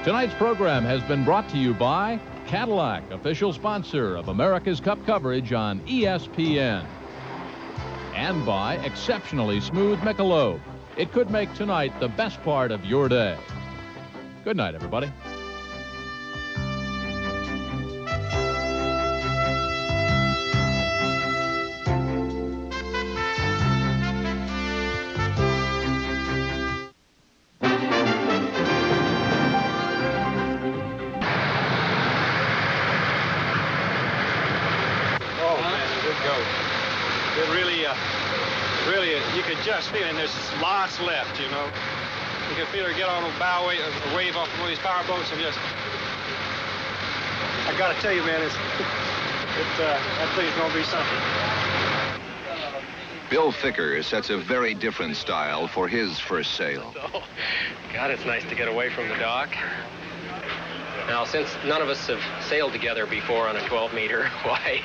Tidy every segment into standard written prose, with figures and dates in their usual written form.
Tonight's program has been brought to you by Cadillac, official sponsor of America's Cup coverage on ESPN. And by exceptionally smooth Michelob. It could make tonight the best part of your day. Good night, everybody. You could just feel it, and there's lots left, you know. You can feel her get on a bow wave off one of these power boats and just... I got to tell you, man, that thing's going to be something. Bill Ficker sets a very different style for his first sail. Oh, God, it's nice to get away from the dock. Now, since none of us have sailed together before on a 12-meter, why,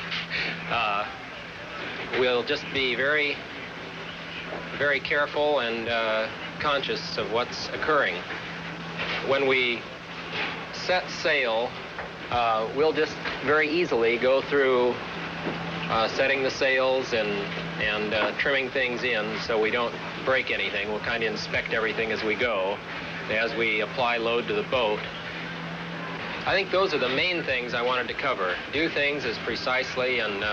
we'll just be very careful and conscious of what's occurring. When we set sail, we'll just very easily go through setting the sails and trimming things in so we don't break anything. We'll kind of inspect everything as we go, as we apply load to the boat. I think those are the main things I wanted to cover. Do things as precisely and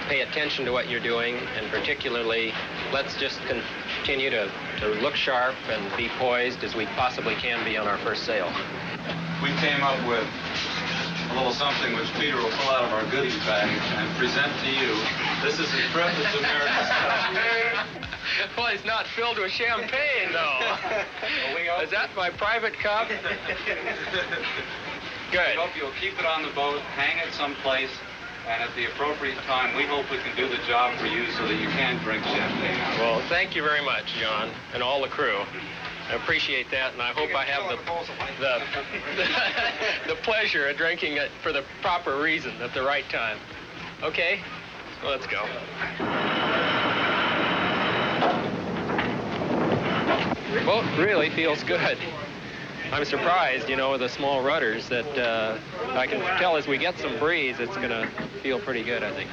pay attention to what you're doing, and particularly, let's just continue to look sharp and be poised as we possibly can be on our first sail. We came up with a little something which Peter will pull out of our goodies bag and present to you. This is a trip that's America's Cup. Well, it's not filled with champagne, though. Is that my private cup? Good. We hope you'll keep it on the boat, hang it someplace, and at the appropriate time, we hope we can do the job for you so that you can drink champagne. Well, thank you very much, John, and all the crew. I appreciate that, and I hope I have the pleasure of drinking it for the proper reason at the right time. Okay? Well, let's go. The boat really feels good. I'm surprised, you know, with the small rudders that I can tell as we get some breeze, it's going to feel pretty good, I think.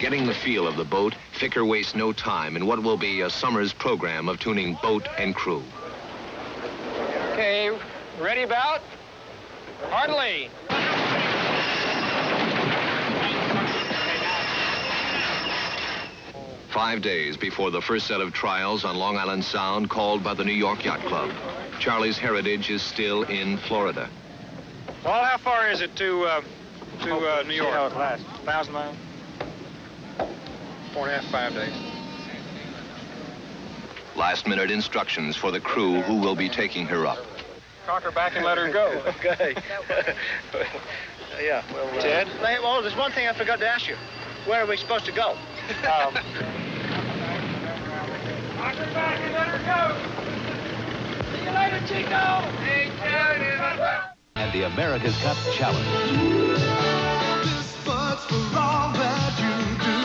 Getting the feel of the boat, Ficker wastes no time in what will be a summer's program of tuning boat and crew. Okay, ready about? Hardly. 5 days before the first set of trials on Long Island Sound called by the New York Yacht Club. Charlie's Heritage is still in Florida. Well, how far is it to New York? How it lasts? 1,000 miles? 4.5, 5 days. Last-minute instructions for the crew who will be taking her up. Cock her back and let her go. Okay. Yeah. Well, Ted? Well, there's one thing I forgot to ask you. Where are we supposed to go? Cock her back and let her go. See you later, Chico. Hey, Ted. And the America's Cup Challenge. This much for all that you do.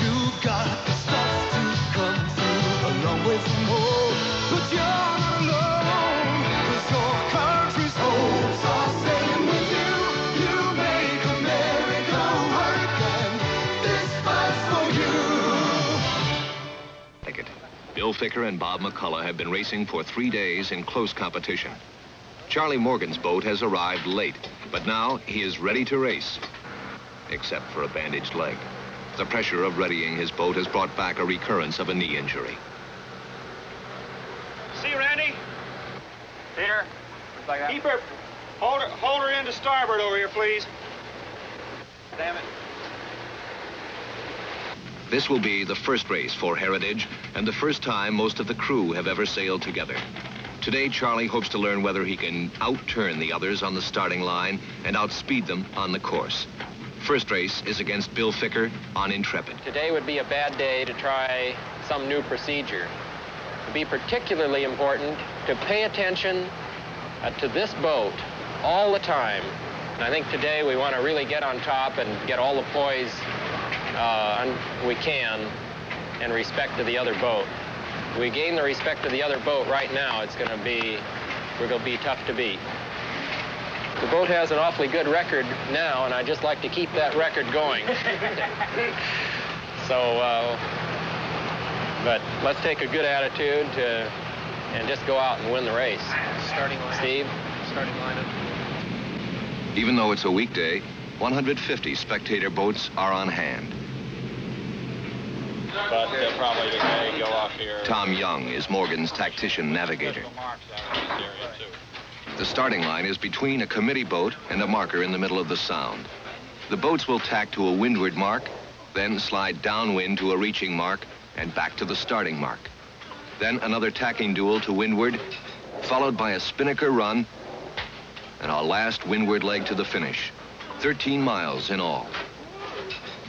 You got the stuff to come through a long way from home. But you're not alone, 'cause your country's hopes are staying with you. You make America work, and this fight's for you. Bill Ficker and Bob McCullough have been racing for 3 days in close competition. Charlie Morgan's boat has arrived late, but now he is ready to race, except for a bandaged leg. The pressure of readying his boat has brought back a recurrence of a knee injury. See, Randy? Peter? Keep her. Hold her into starboard over here, please. Damn it. This will be the first race for Heritage and the first time most of the crew have ever sailed together. Today, Charlie hopes to learn whether he can outturn the others on the starting line and outspeed them on the course. First race is against Bill Ficker on Intrepid. Today would be a bad day to try some new procedure. It would be particularly important to pay attention to this boat all the time. And I think today we want to really get on top and get all the poise we can in respect to the other boat. we gain the respect of the other boat right now, we're going to be tough to beat. The boat has an awfully good record now, and I'd just like to keep that record going. So, but let's take a good attitude and just go out and win the race. Starting line. Steve? Starting lineup. Even though it's a weekday, 150 spectator boats are on hand. But probably the guy go off here. Tom Young is Morgan's tactician navigator. The starting line is between a committee boat and a marker in the middle of the sound. The boats will tack to a windward mark, then slide downwind to a reaching mark, and back to the starting mark. Then another tacking duel to windward, followed by a spinnaker run, and our last windward leg to the finish. 13 miles in all.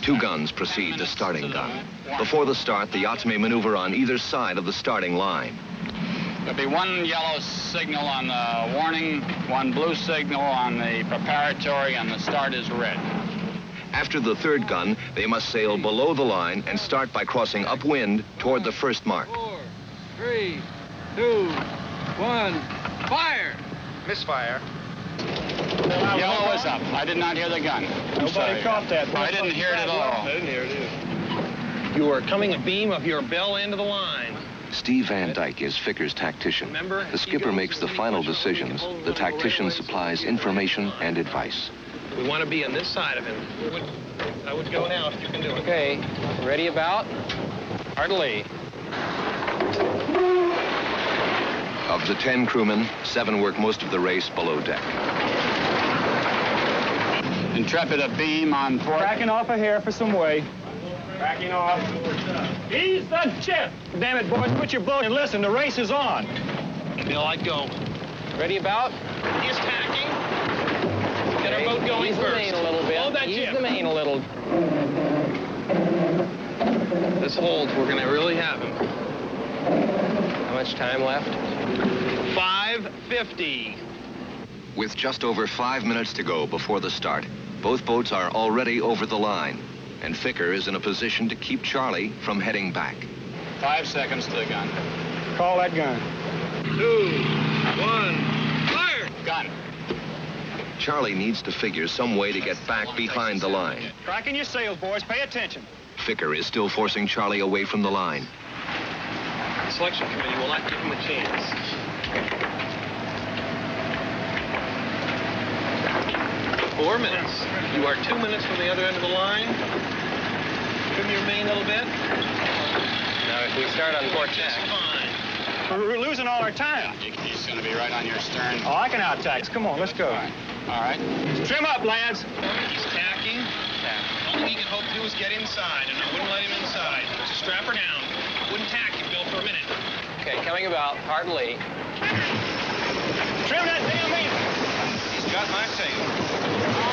2 guns precede the starting gun. Before the start, the yachts may maneuver on either side of the starting line. There'll be 1 yellow signal on the warning, 1 blue signal on the preparatory, and the start is red. After the 3rd gun, they must sail below the line and start by crossing upwind toward the first mark. 4, 3, 2, 1, fire! Misfire. Yellow is up. I did not hear the gun. Nobody caught that. I didn't hear it at all. I didn't hear it either. You are coming abeam of your bell end of the line. Steve Van Dyke is Ficker's tactician. The skipper makes the final decisions. The tactician supplies information and advice. We want to be on this side of him. I would go now if you can do it. Okay, ready about? Heartily. Of the 10 crewmen, 7 work most of the race below deck. Intrepid abeam on port. Cracking off a hair for some way. Cracking off. Ease the ship. Damn it, boys, put your boat and listen, the race is on. Bill, I'd go. Ready about? He's tacking. Get our boat going Ease first. the main a little bit. Hold that Ease jib. the main a little. This holds, we're going to really have him. How much time left? 5:50. With just over 5 minutes to go before the start, both boats are already over the line, and Ficker is in a position to keep Charlie from heading back. 5 seconds to the gun. Call that gun. 2, 1, fire! Gun. Charlie needs to figure some way to get back behind the line. Cracking your sails, boys. Pay attention. Ficker is still forcing Charlie away from the line. The selection committee will not give him a chance. 4 minutes. You are 2 minutes from the other end of the line. Trim your main a little bit. Now, if we start on port tack. Fine. We're losing all our time. He's going to be right on your stern. Oh, I can out-tax. Come on, let's go. All right. Trim up, lads. He's tacking. All he can hope to do is get inside, and I wouldn't let him inside. Just strap her down. Wouldn't tack him, Bill, for a minute. Okay, coming about. Heartily. Trim that damn main. He's got my tail.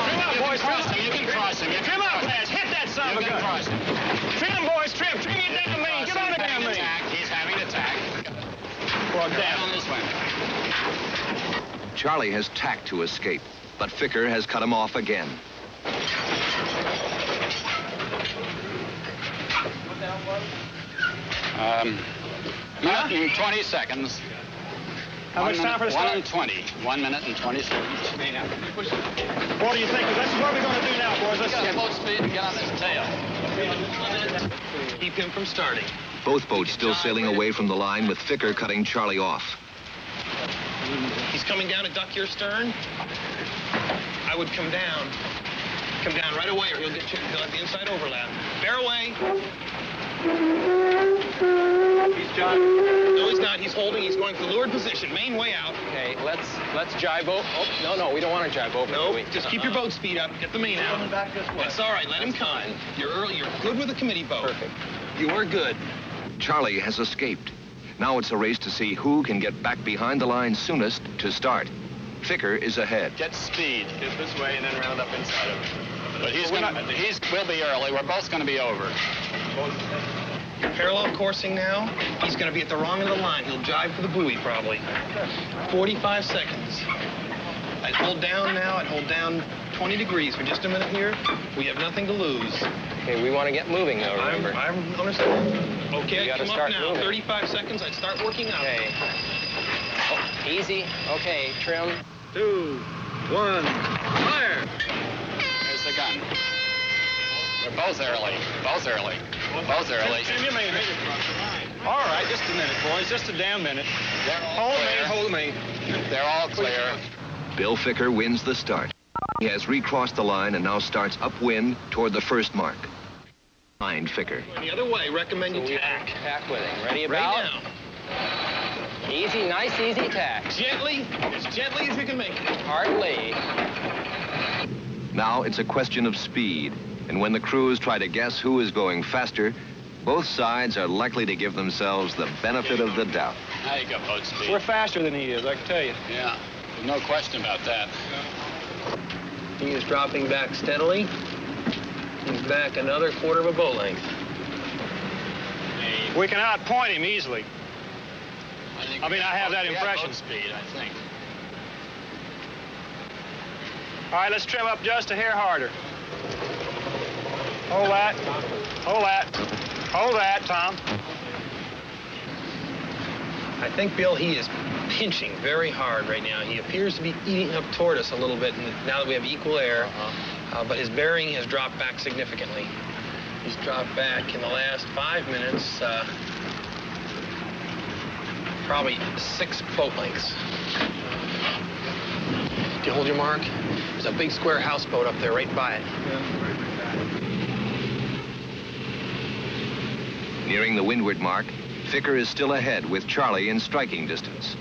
Trim up, boys. You can cross him. Trim up, lads. Hit that son You of a can gun. cross him. Trim, boys. Trim. Trim your damn main. Get on the damn main. He's having an attack. Well, Down damn. on this one. Charlie has tacked to escape, but Ficker has cut him off again. Minute and 20 seconds. How much time for the start? 1 and 20. 1 minute and 20 seconds. What do you think? This is what we're going to do now, boys. Let's get Float speed and get on his tail. keep him from starting. Both boats still sailing away from the line, with Ficker cutting Charlie off. He's coming down to duck your stern. I would come down. Come down right away, or he'll have the inside overlap. Bear away. He's jiving. No, he's not. He's holding. He's going for lured position. Main way out. Okay, let's jibe over. Oh, no, we don't want to jibe over. No, do we? just keep your boat speed up. Get the main out. That's all right. Let him come. You're early. You're good with the committee boat. Perfect. You are good. Charlie has escaped. Now it's a race to see who can get back behind the line soonest to start. Ficker is ahead. Get speed. Get this way and then round up inside of it. But we'll be early. We're both going to be over. You're parallel coursing now. He's going to be at the wrong end of the line. He'll jive for the buoy, probably. 45 seconds. I'd hold down now. I'd hold down 20 degrees for just a minute here. We have nothing to lose. Okay, we want to get moving, though, remember. I understand. Okay, You gotta come up start now. moving. 35 seconds, I'd start working out. Okay. Oh, easy. Okay, trim. 2, 1, fire! There's the gun. They're both early. Both early. Both early. Tim, you made it. All right, just a minute, boys. Just a damn minute. They're all clear. Hold me. They're all clear. Bill Ficker wins the start. He has recrossed the line and now starts upwind toward the first mark. Behind Ficker. The other way, recommend you tack. Tack with him. Ready Right about? now. Easy, nice, easy tack. Gently, as gently as we can make it. Hardly. Now it's a question of speed. And when the crews try to guess who is going faster, both sides are likely to give themselves the benefit of the doubt. Now you got boat speed. We're faster than he is, I can tell you. Yeah, there's no question about that. He is dropping back steadily. He's back another quarter of a boat length. We can outpoint him easily. I mean, I have that impression. Boat speed, I think. All right, let's trim up just a hair harder. Hold that. Hold that. Hold that, Tom. I think, Bill, he is pinching very hard right now. He appears to be eating up toward us a little bit now that we have equal air, but his bearing has dropped back significantly. He's dropped back in the last 5 minutes, probably 6 boat lengths. Do you hold your mark? There's a big square houseboat up there right by it. Nearing the windward mark, Ficker is still ahead with Charlie in striking distance.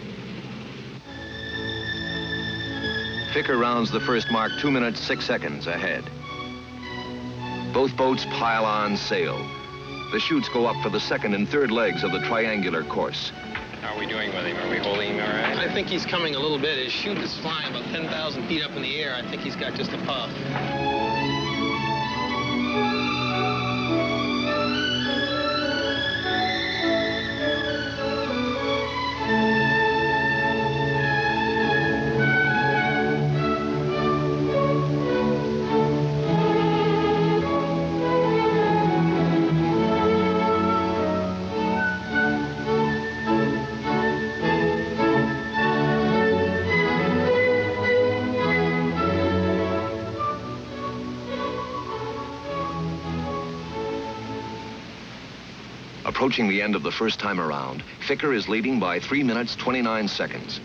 Ficker rounds the first mark 2 minutes, 6 seconds ahead. Both boats pile on sail. The chutes go up for the second and third legs of the triangular course. How are we doing with him? Are we holding him all right? I think he's coming a little bit. His chute is flying about 10,000 feet up in the air. I think he's got just a puff. Approaching the end of the first time around, Ficker is leading by 3 minutes, 29 seconds.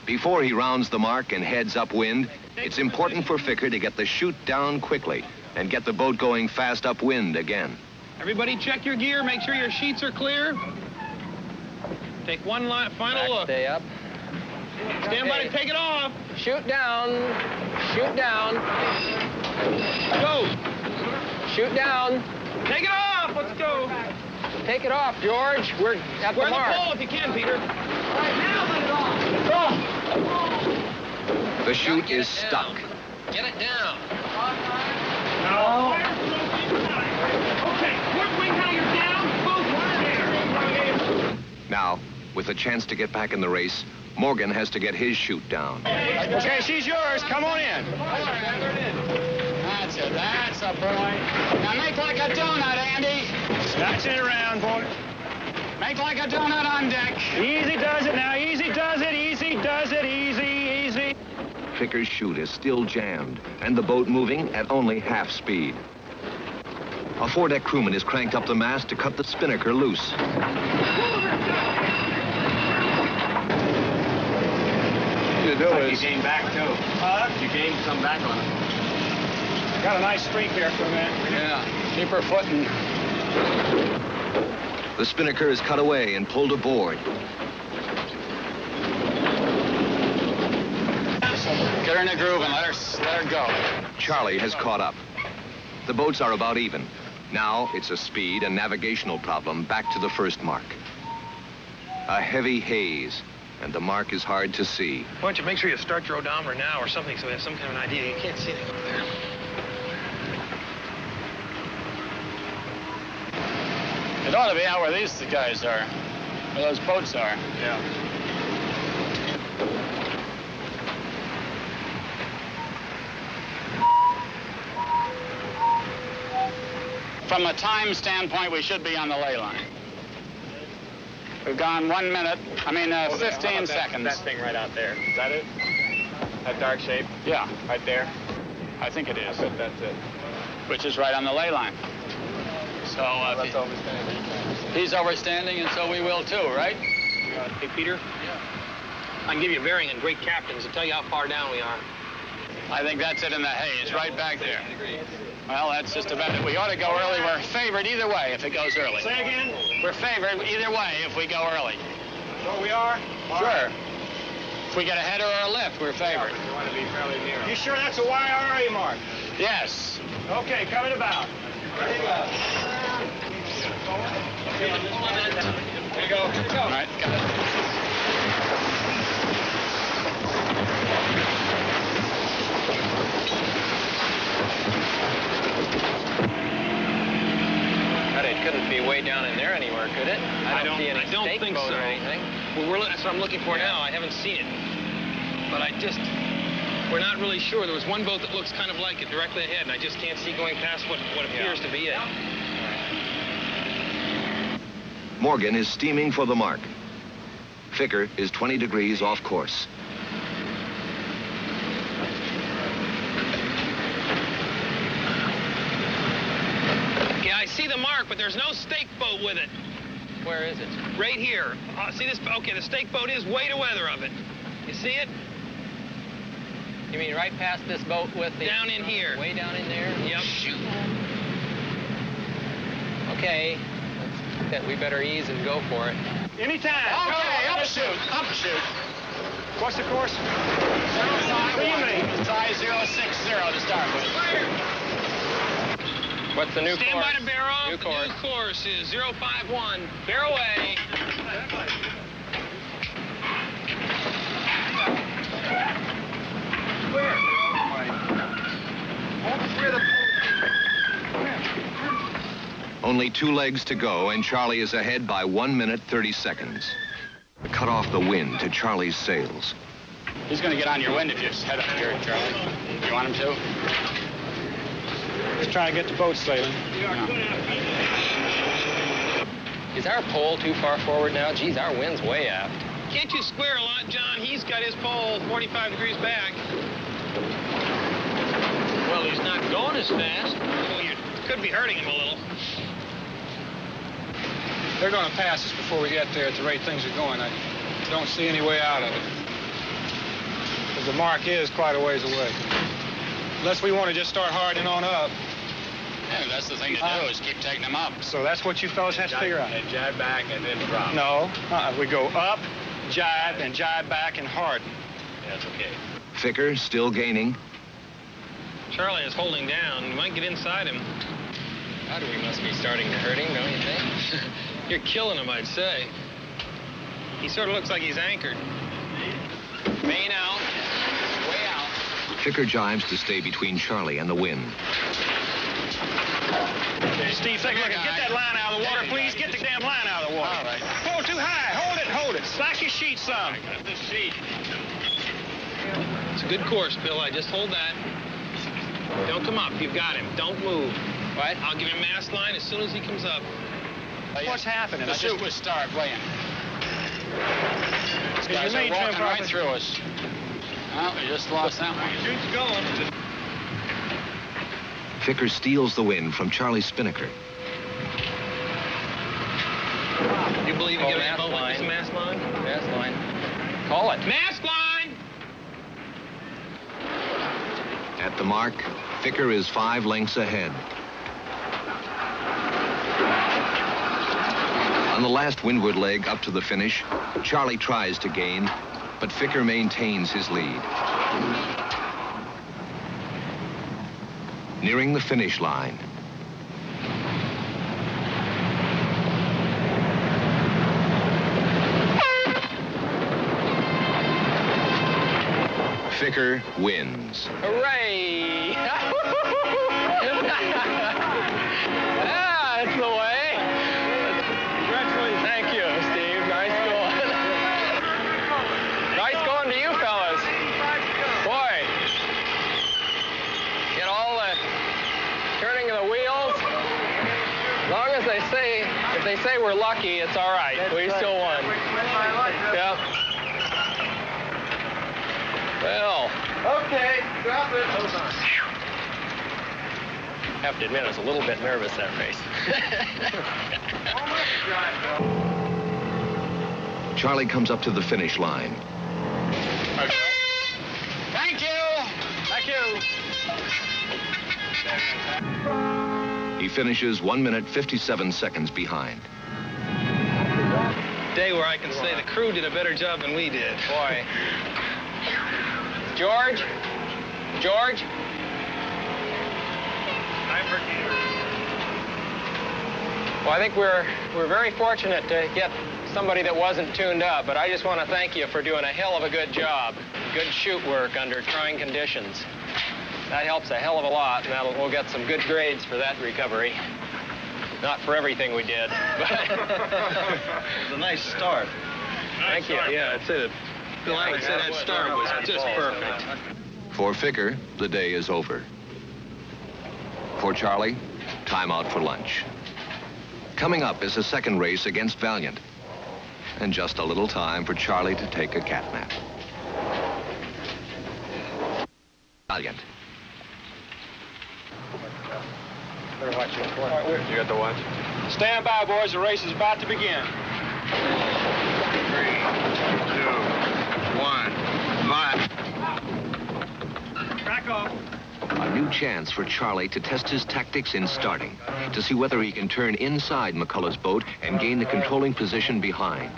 Before he rounds the mark and heads upwind, it's important for Ficker to get the chute down quickly and get the boat going fast upwind again. Everybody check your gear. Make sure your sheets are clear. Take one final look. Stay up. Stand by to take it off. Shoot down. Shoot down. Go. Shoot down. Take it off. Let's go. Take it off, George. We're at We're the the mark. pole if you can, Peter. The chute is stuck. Get it down. No. Okay, work wing halyards down. Both. Now, with a chance to get back in the race, Morgan has to get his chute down. Okay, she's yours. Come on in. That's it. That's a boy. Now make like a donut, Andy. Snatching it around, boy. Make like a donut on deck. Easy does it now. Easy does it. Easy does it. Easy, easy. Ficker's chute is still jammed, and the boat moving at only half speed. A foredeck crewman is cranked up the mast to cut the spinnaker loose. You gained back, too. You gained some back on it. Got a nice streak there for a minute. Yeah, keep her footing. The spinnaker is cut away and pulled aboard. Get her in the groove and let her go. Charlie has caught up. The boats are about even. Now it's a speed and navigational problem back to the first mark. A heavy haze, and the mark is hard to see. Why don't you make sure you start your odometer now or something so we have some kind of an idea. You can't see anything up there. It ought to be out where these guys are, where those boats are. Yeah. From a time standpoint, we should be on the lay line. We've gone 1 minute, 15 seconds. That thing right out there. Is that it? That dark shape? Yeah. Right there? I think it is. That's it. Which is right on the lay line. So That's overstanding. he's overstanding, and so we will too, right? Hey, Peter? I can give you a bearing and great captains to tell you how far down we are. I think that's it in the haze, right back there. Well, that's just about it. We ought to go early. We're favored either way if it goes early. Say again? We're favored either way if we go early. So we are? Sure. If we get a header or a lift, we're favored. You want to be fairly near. You sure that's a YRA mark? Yes. Okay, coming about. There you go. Here you go. All right, got it. But it couldn't be way down in there anywhere, could it? I don't see any stake think boat so. or anything. Well, that's what I'm looking for now. I haven't seen it. But we're not really sure. There was one boat that looks kind of like it directly ahead, and I just can't see going past what appears to be it. Morgan is steaming for the mark. Ficker is 20 degrees off course. Okay, I see the mark, but there's no stake boat with it. Where is it? Right here. See this? Okay, the stake boat is way to weather of it. You see it? You mean right past this boat with the... Down in here. Way down in there? Yep. Shoot. Okay. We better ease and go for it. Anytime. Okay, upshoot. What's the course? Tie 060 to start with. What's the new Stand course? by to bear off. New The course. new course is 051. Bear away. Only 2 legs to go, and Charlie is ahead by 1 minute 30 seconds. Cut off the wind to Charlie's sails. He's going to get on your wind if you just head up here, Charlie. You want him to? Just trying to get the boat sailing. Is our pole too far forward now? Geez, our wind's way aft. Can't you square a lot, John? He's got his pole 45 degrees back. Well, he's not going as fast. Well, you could be hurting him a little. They're going to pass us before we get there at the rate things are going. I don't see any way out of it. Because the mark is quite a ways away. Unless we want to just start hardening on up. Yeah, that's the thing to do is keep taking them up. So that's what you fellas have to figure out. And jibe back and then drop. No, we go up, jibe, and jibe back and harden. That's okay. Ficker still gaining. Charlie is holding down. You might get inside him. God, we must be starting to hurt him, don't you think? You're killing him, I'd say. He sort of looks like he's anchored. Main out. Way out. Ficker jibes to stay between Charlie and the wind. Steve, take a look. Get that line out of the water, please. Get the damn line out of the water. All right. Pull too high. Hold it. Slack your sheet some. Got the sheet. It's a good course, Bill. I just hold that. Don't come up. You've got him. Don't move. What? I'll give him mast line as soon as he comes up. What's happening? The chute was starved, weighing. These guys are main walking trim right proper? through us. Well, we just lost that one. Chute's going. Ficker steals the wind from Charlie Spinnaker. You believe you Oh, get mast a boat like this line. mast line? Mast line. Call it. Mast line! At the mark, Ficker is 5 lengths ahead. On the last windward leg up to the finish, Charlie tries to gain, but Ficker maintains his lead. Nearing the finish line. Ficker wins. Hooray! Yeah, that's the way. Congratulations. Thank you, Steve. Nice going. Nice going to you fellas. Boy. Get all the turning of the wheels. say we're lucky, it's all right. We still won. Yep. Well. Okay, drop it. Hold on. I have to admit, I was a little bit nervous that race. Charlie comes up to the finish line. Thank you. Thank you. He finishes 1 minute 57 seconds behind. Day where I can say the crew did a better job than we did. Boy. George? George? Well, I think we're very fortunate to get somebody that wasn't tuned up, but I just want to thank you for doing a hell of a good job. Good shoot work under trying conditions. That helps a hell of a lot, and we'll get some good grades for that recovery. Not for everything we did, but... It was a nice start. Thank you. Yeah, I'd say that Bill Allen said that start was just perfect. For Ficker, the day is over. For Charlie, time out for lunch. Coming up is a second race against Valiant. And just a little time for Charlie to take a cat nap. Valiant. Better watch your corner. You got the watch? Stand by, boys. The race is about to begin. 3, 2, 1, fire. Back off. A new chance for Charlie to test his tactics in starting, to see whether he can turn inside McCullough's boat and gain the controlling position behind.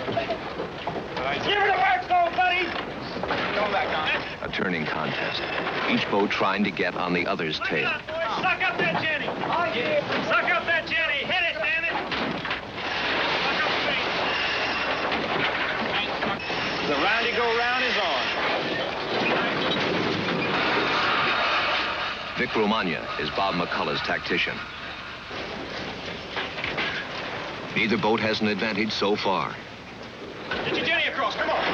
Give it a work, go, buddy! Go back down. A turning contest, each boat trying to get on the other's tail. Suck up that Jenny! Suck up that Jenny! Hit it, damn it! Suck up the bait. The roundy-go-round is on. Vic Romagna is Bob McCullough's tactician. Neither boat has an advantage so far. Get your Jenny across, come on!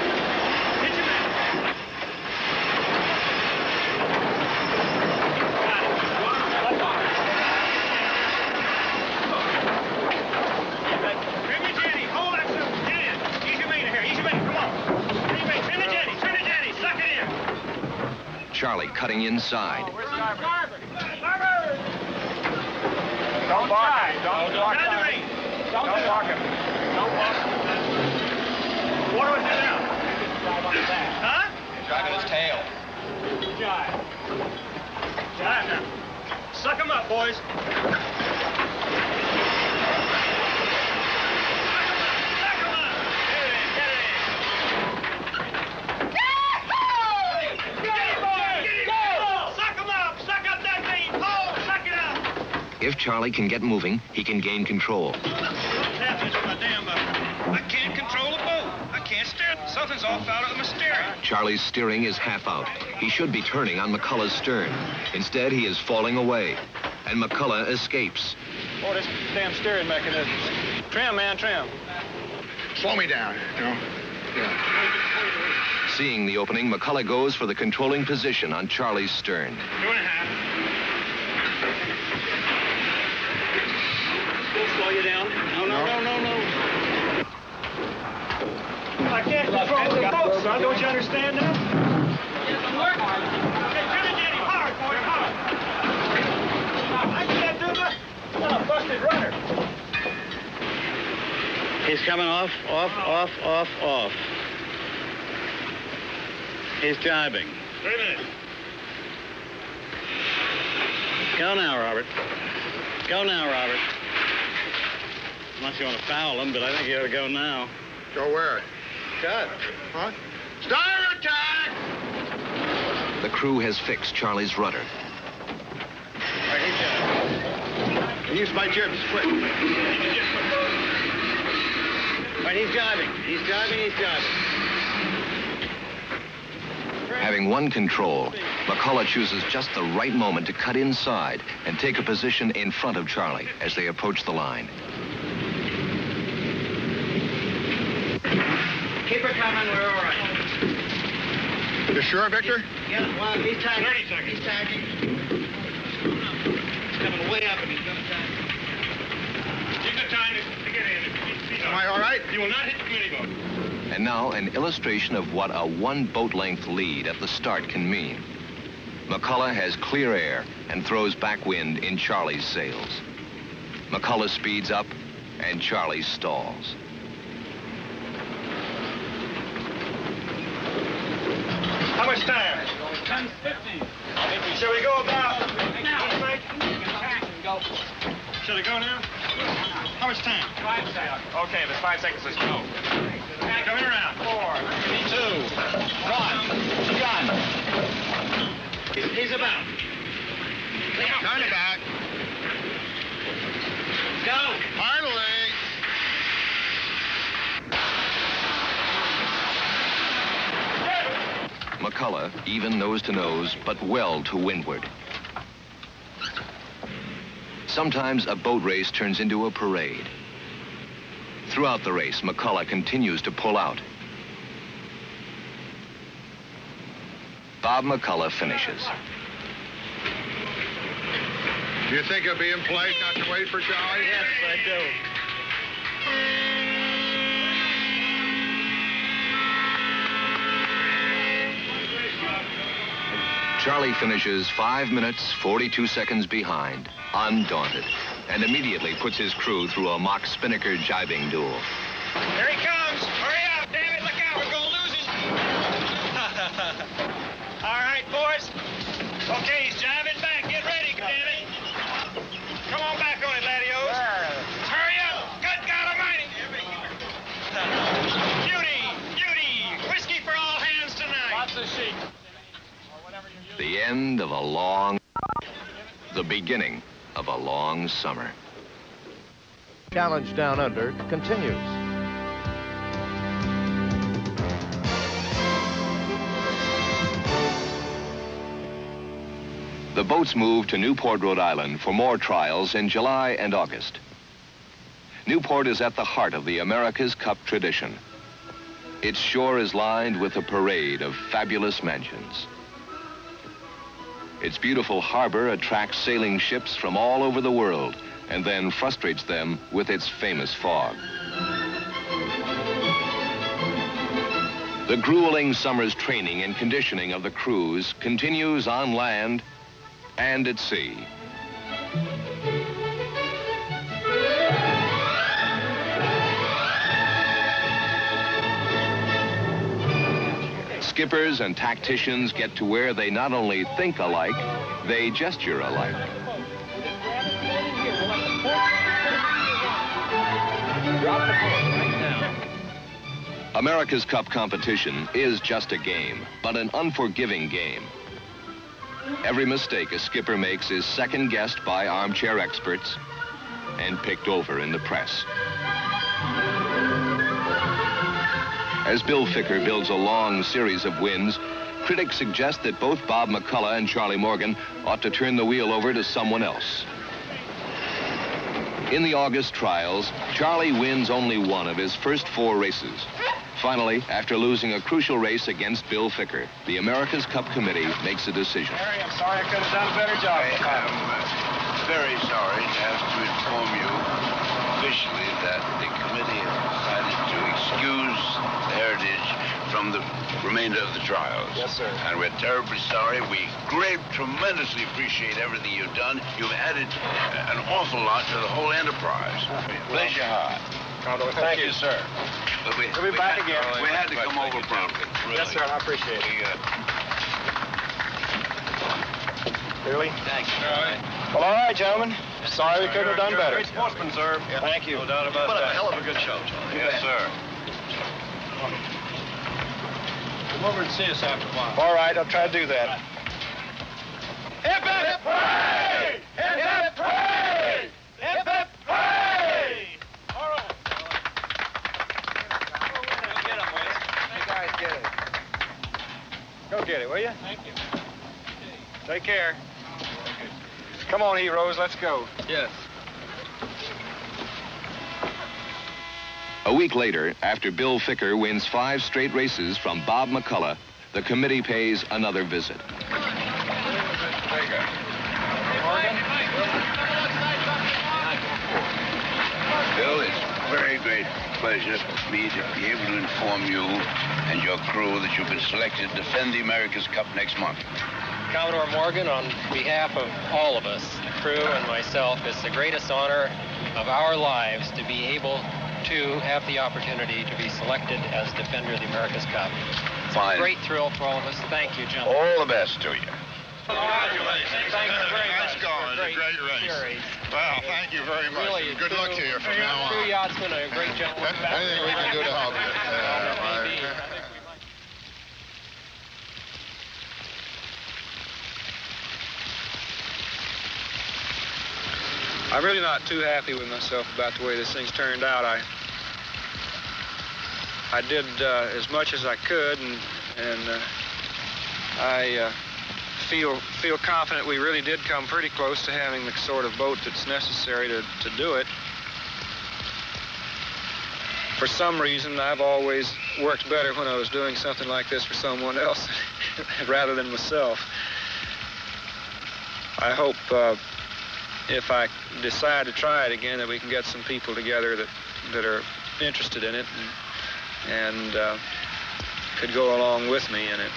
Hit your man! Trim your Jenny, hold that suit, get in. Ease your main here, ease your main, come on. Trim the Jenny, suck it in. Charlie cutting inside. Don't block him. Don't block him. Don't block him. Don't block him. What do I do now? Huh? He's driving his tail. Jive. Jive now. Suck him up, boys. Suck him up. Get it in. Get it, boys. Go. Suck him up. Suck up that beat. Oh, suck it up. If Charlie can get moving, he can gain control. What's happening to my damn I can't control the boat. I can't steer. Something's off out of my steering. Charlie's steering is half out. He should be turning on McCullough's stern. Instead, he is falling away. And McCullough escapes. Boy, this damn steering mechanism. Trim, man, trim. Slow me down, you know. Yeah. Seeing the opening, McCullough goes for the controlling position on Charlie's stern. 2.5. Slow you down. No. I can't control the boat, son. Don't you understand that? Okay, trim it, Jenny. Hard, boy, hard. I can't do that. I'm a busted runner. He's coming off. He's jibing. 3 minutes. Go now, Robert. Unless you want to foul him, but I think you ought to go now. Go where? Cut. What? Start attack! The crew has fixed Charlie's rudder. All right, he's got it. Use my jibs, quick. All right, he's jibing. Having won control, McCullough chooses just the right moment to cut inside and take a position in front of Charlie as they approach the line. Keep her coming, we're all right. You sure, Victor? Yeah, well, he's tagging. 30 seconds. He's tagging. He's coming way up and he's going to tag. Give the time to You will not hit the committee boat. And now an illustration of what a one boat length lead at the start can mean. McCullough has clear air and throws back wind in Charlie's sails. McCullough speeds up and Charlie stalls. How much time? 10:50. Shall we go about? Go. Shall we go now? How much time? 5 seconds. Okay, there's 5 seconds. Let's go. Coming around. 4, 2, 1. Gun. He's about. Turn it back. Go. Finally. McCullough even nose to nose, but well to windward. Sometimes a boat race turns into a parade. Throughout the race, McCullough continues to pull out. Bob McCullough finishes. Do you think it'll be in place not to wait for Charlie? Yes, I do. Charlie finishes 5 minutes, 42 seconds behind, undaunted, and immediately puts his crew through a mock spinnaker jibing duel. Here he comes. Hurry up. Damn it, look out. We're going to lose him. All right, boys. Okay, he's jiving back. Get ready, damn it. Come on back on it, laddios. Hurry up. Good God Almighty. Beauty, beauty. Whiskey for all hands tonight. Lots of sheep. The end of the beginning of a long summer. Challenge Down Under continues. The boats move to Newport, Rhode Island for more trials in July and August. Newport is at the heart of the America's Cup tradition. Its shore is lined with a parade of fabulous mansions. Its beautiful harbor attracts sailing ships from all over the world and then frustrates them with its famous fog. The grueling summer's training and conditioning of the crews continues on land and at sea. Skippers and tacticians get to where they not only think alike, they gesture alike. America's Cup competition is just a game, but an unforgiving game. Every mistake a skipper makes is second-guessed by armchair experts and picked over in the press. As Bill Ficker builds a long series of wins, critics suggest that both Bob McCullough and Charlie Morgan ought to turn the wheel over to someone else. In the August trials, Charlie wins only one of his first 4 races. Finally, after losing a crucial race against Bill Ficker, the America's Cup Committee makes a decision. Harry, I'm sorry I could have done a better job. I'm very sorry to have to inform you officially that the committee has decided to excuse the Heritage from the remainder of the trials. Yes, sir. And we're terribly sorry. We tremendously appreciate everything you've done. You've added an awful lot to the whole enterprise. Bless your heart. Condor, thank you, sir. But We'll be back again. We had to come over promptly. Yes, sir, I appreciate it. Really? Thanks. Well, all right, gentlemen. Sorry we couldn't have done better. Great sportsman, sir. Thank you. No doubt about that. Put up a hell of a good show, Charlie. Yes, sir. Come over and see us after a while. All right, I'll try to do that. Hip, hip, hooray! Hip, hip, hooray! Hip, hip, hooray! All right. You guys get it. Go get it, will you? Thank you. Take care. Come on, heroes, let's go. Yes. A week later, after Bill Ficker wins 5 straight races from Bob McCullough, the committee pays another visit. Bill, it's very great pleasure for me to be able to inform you and your crew that you've been selected to defend the America's Cup next month. Commodore Morgan, on behalf of all of us, the crew and myself, it's the greatest honor of our lives to be able to have the opportunity to be selected as Defender of the America's Cup. It's Fine. a great thrill for all of us. Thank you, gentlemen. All the best to you. Congratulations. Thank you very much. Nice going. It's a great race. Series. Well, thank you very much. Really, Good luck to you from now on. True yachtsman, a great gentleman. Anything we can do to help you. I'm really not too happy with myself about the way this thing's turned out. I did as much as I could, and I feel confident we really did come pretty close to having the sort of boat that's necessary to do it. For some reason, I've always worked better when I was doing something like this for someone else rather than myself. I hope if I decide to try it again that we can get some people together that are interested in it and could go along with me in it.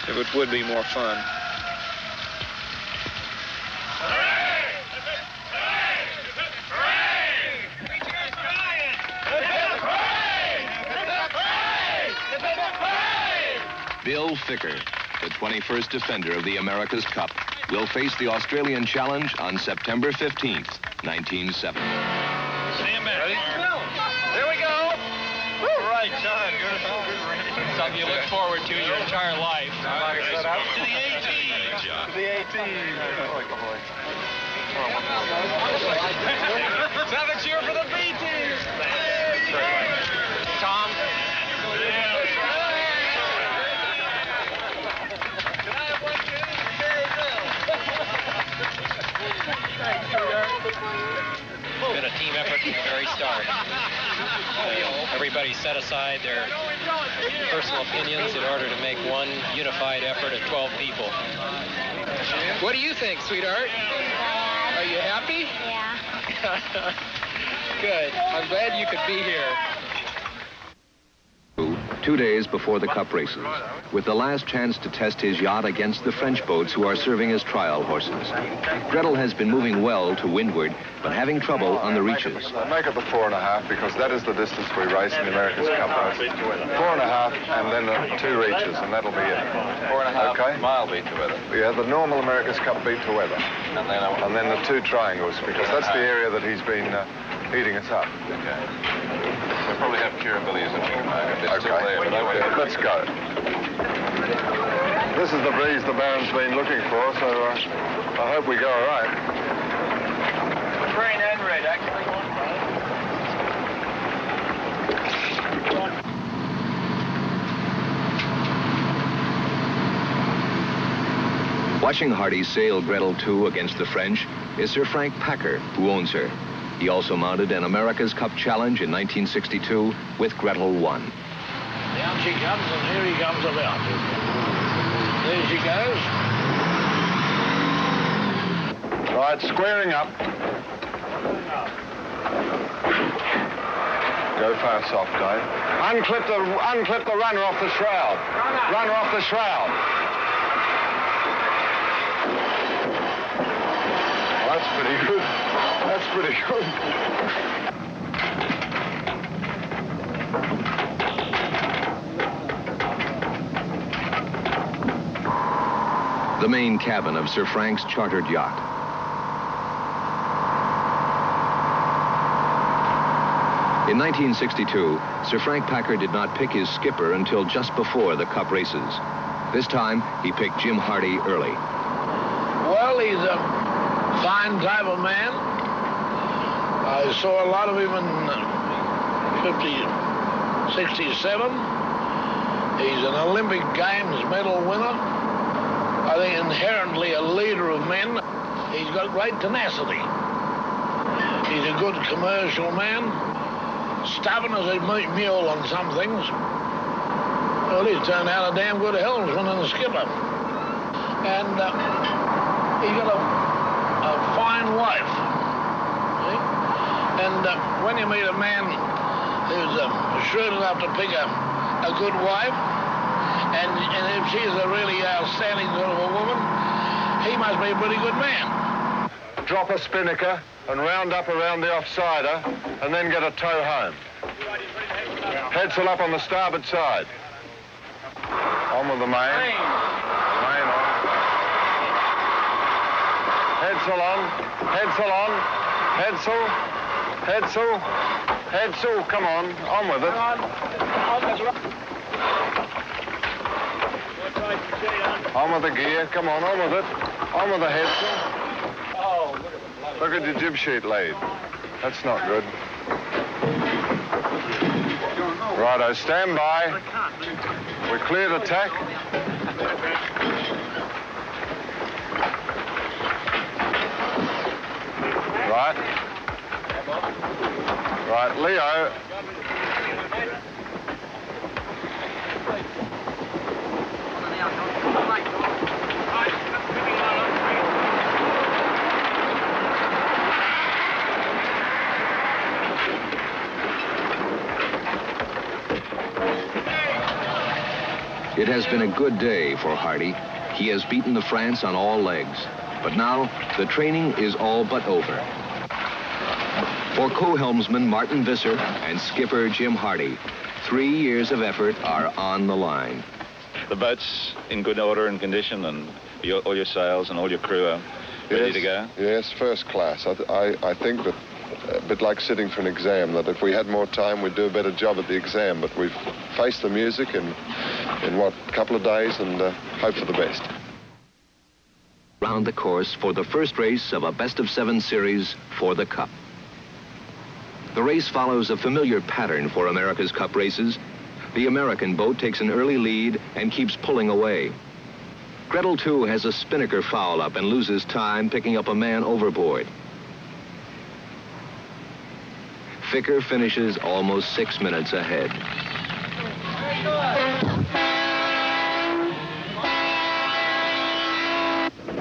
It would be more fun. Bill Ficker, the 21st Defender of the America's Cup, will face the Australian Challenge on September 15th, 1970. Stand back. Ready? There we go. All right, John. Good. Something you look forward to your entire life. To the 18. To the 18. Let's have a cheer for the B team. Tom. Been a team effort from the very start. Everybody set aside their personal opinions in order to make one unified effort of 12 people. What do you think, sweetheart? Are you happy? Yeah. Good. I'm glad you could be here. 2 days before the Cup races, with the last chance to test his yacht against the French boats who are serving as trial horses. Gretel has been moving well to windward, but having trouble on the reaches. Make it the 4.5 because that is the distance we race in the America's Cup race. 4.5 and then the 2 reaches, and that'll be it. 4.5 okay? mile beat to weather. Yeah, the normal America's Cup beat to weather. And then the 2 triangles, because that's the area that he's been heating us up. Okay. We'll probably have curabilities in a bit. Okay. Let's go. This is the breeze the Baron's been looking for, so I hope we go all right. Green and red, actually. Watching Hardy sail Gretel 2 against the French is Sir Frank Packer, who owns her. He also mounted an America's Cup challenge in 1962 with Gretel 1. Down she comes, and here he comes about. There she goes. Right, squaring up. Go fast, soft, Dave. Unclip the runner off the shroud. Runner off the shroud. Well, that's pretty good. That's pretty good. The main cabin of Sir Frank's chartered yacht. In 1962, Sir Frank Packer did not pick his skipper until just before the Cup races. This time, he picked Jim Hardy early. Well, he's a fine type of man. I saw a lot of him in 67. He's an Olympic Games medal winner. I think inherently a leader of men. He's got great tenacity. He's a good commercial man. Stubborn as a mule on some things. Well, he's turned out a damn good helmsman and a skipper. And he's got a fine wife. See? And when you meet a man who's shrewd enough to pick a good wife, and if she's a really outstanding sort of a woman, he must be a pretty good man. Drop a spinnaker and round up around the offsider, and then get a tow home. Headsail up on the starboard side. On with the main. Main on. Headsail on. Headsail on. Headsail. Headsail. Headsail. Come on. On with it. On with the gear. Come on. On with it. On with the headsail. Look at the jib sheet laid. That's not good. Righto, stand by. We're cleared attack. Right. Right, Leo. It has been a good day for Hardy. He has beaten the France on all legs. But now, the training is all but over. For co-helmsman Martin Visser and skipper Jim Hardy, 3 years of effort are on the line. The boat's in good order and condition, and all your sails and all your crew are ready to go? Yes, first class. I think that, a bit like sitting for an exam, that if we had more time, we'd do a better job at the exam. But we've faced the music in what, a couple of days, and hope for the best. Round the course for the first race of a best-of-7 series for the Cup. The race follows a familiar pattern for America's Cup races. The American boat takes an early lead and keeps pulling away. Gretel, too, has a spinnaker foul up and loses time picking up a man overboard. Ficker finishes almost 6 minutes ahead.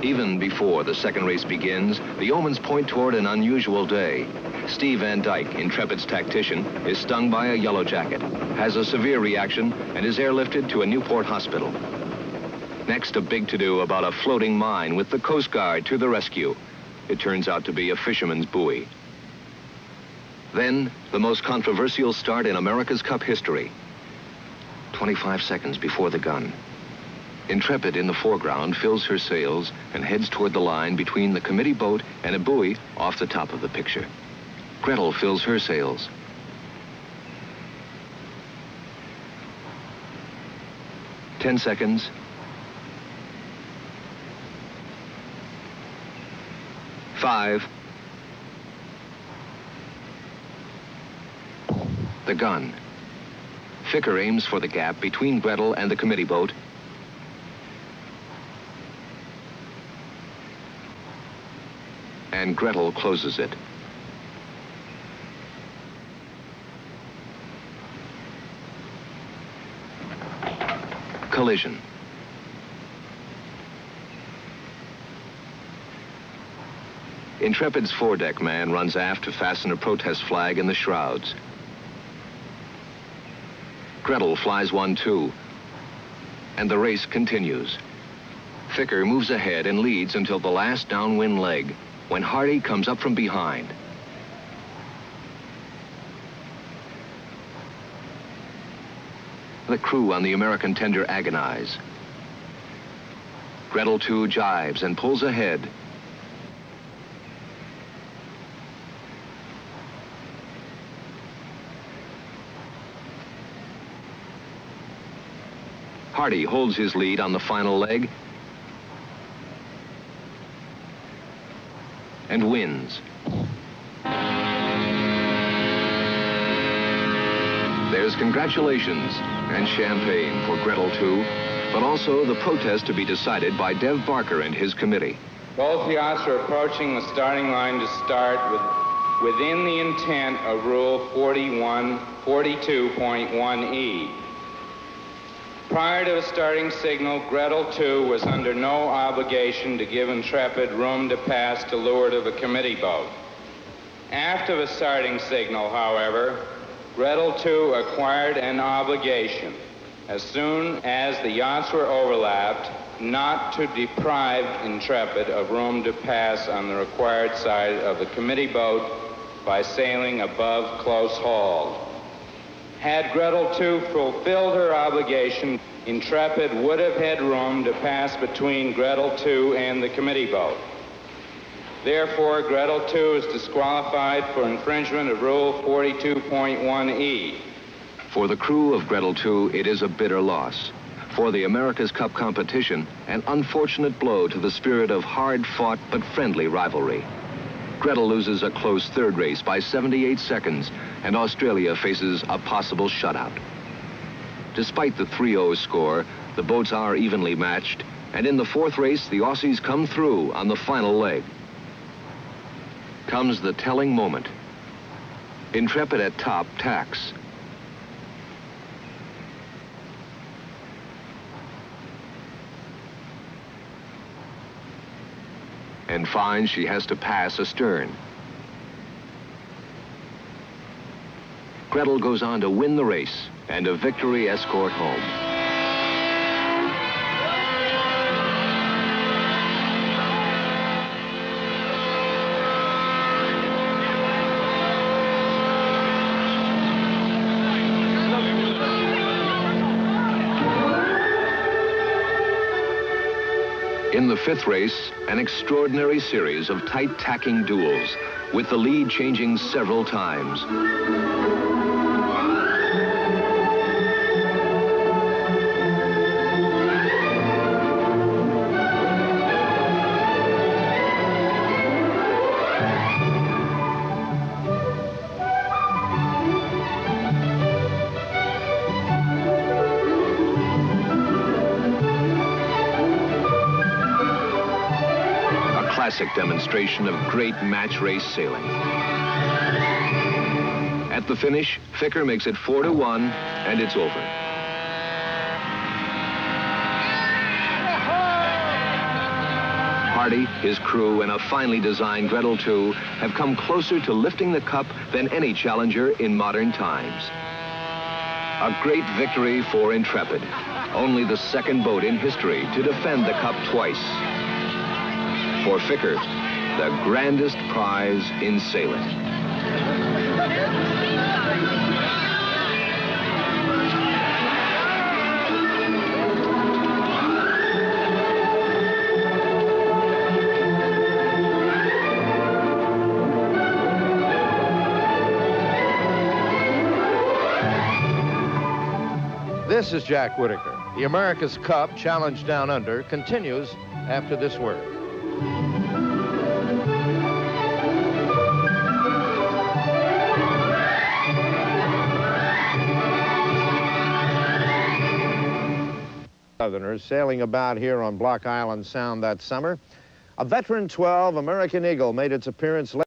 Even before the second race begins, the omens point toward an unusual day. Steve Van Dyke, Intrepid's tactician, is stung by a yellow jacket, has a severe reaction, and is airlifted to a Newport hospital. Next, a big to-do about a floating mine with the Coast Guard to the rescue. It turns out to be a fisherman's buoy. Then, the most controversial start in America's Cup history. 25 seconds before the gun. Intrepid in the foreground fills her sails and heads toward the line between the committee boat and a buoy off the top of the picture. Gretel fills her sails. Ten seconds. 5. The gun. Ficker aims for the gap between Gretel and the committee boat. And Gretel closes it. Collision. Intrepid's foredeck man runs aft to fasten a protest flag in the shrouds. Gretel flies one too, and the race continues. Ficker moves ahead and leads until the last downwind leg, when Hardy comes up from behind. The crew on the American tender agonize. Gretel too jives and pulls ahead. Hardy holds his lead on the final leg and wins. There's congratulations and champagne for Gretel too, but also the protest to be decided by Dev Barker and his committee. Both yachts are approaching the starting line to start within the intent of Rule 42.1E. Prior to the starting signal, Gretel 2 was under no obligation to give Intrepid room to pass to leeward of the committee boat. After the starting signal, however, Gretel II acquired an obligation, as soon as the yachts were overlapped, not to deprive Intrepid of room to pass on the required side of the committee boat by sailing above close hauled. Had Gretel II fulfilled her obligation, Intrepid would have had room to pass between Gretel II and the committee boat. Therefore, Gretel II is disqualified for infringement of Rule 42.1e. For the crew of Gretel II, it is a bitter loss. For the America's Cup competition, an unfortunate blow to the spirit of hard-fought but friendly rivalry. Gretel loses a close third race by 78 seconds, and Australia faces a possible shutout. Despite the 3-0 score, the boats are evenly matched, and in the fourth race, the Aussies come through on the final leg. Comes the telling moment. Intrepid at top tacks. And finds she has to pass astern. Gretel goes on to win the race and a victory escort home. In the fifth race, an extraordinary series of tight tacking duels, with the lead changing several times. Classic demonstration of great match race sailing. At the finish, Ficker makes it 4-1, and it's over. Hardy, his crew, and a finely designed Gretel II have come closer to lifting the cup than any challenger in modern times. A great victory for Intrepid, only the second boat in history to defend the cup twice. For Ficker, the grandest prize in sailing. This is Jack Whitaker. The America's Cup Challenge Down Under continues after this word. Southerners sailing about here on Block Island Sound that summer. A veteran 12 American Eagle made its appearance late.